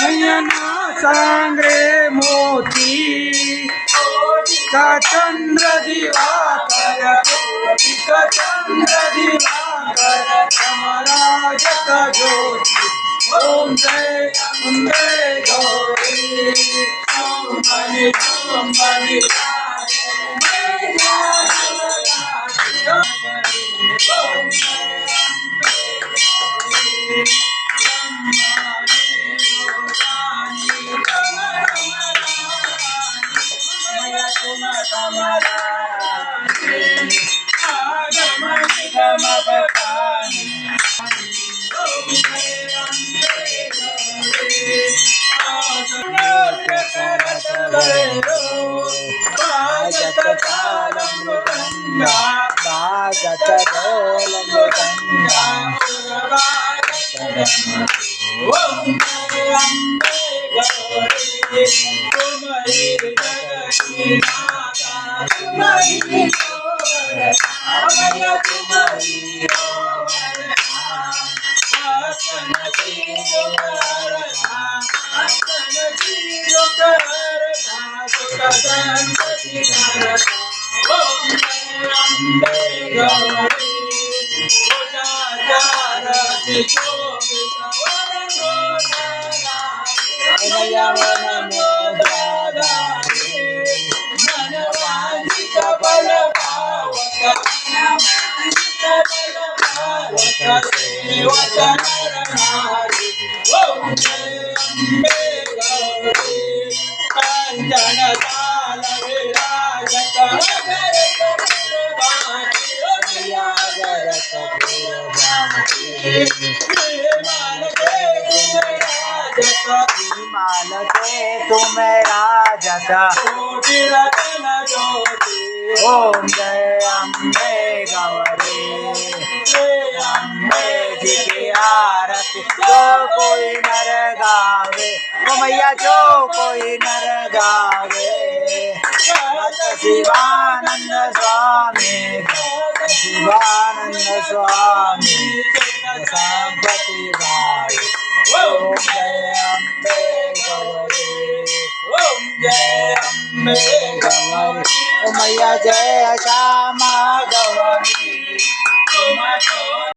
नयना सांगरे मोती का चंद्र दिवाकर कोटिका चंद्र दिवाकर समराजत ज्योति ओम जय अम्बे गौरी ओम बलि ओम जय अम्बे गौरी अम्बे जी की आरती जो कोई नर गावे ओ मैया जो कोई नर गावे शिवानंद स्वामी शिवानंद स्वामी संपत्ति भाई ओम जय अम्बे गौरी ओम जय अम्बे गौरी ओ मैया जय श्यामा गौरी।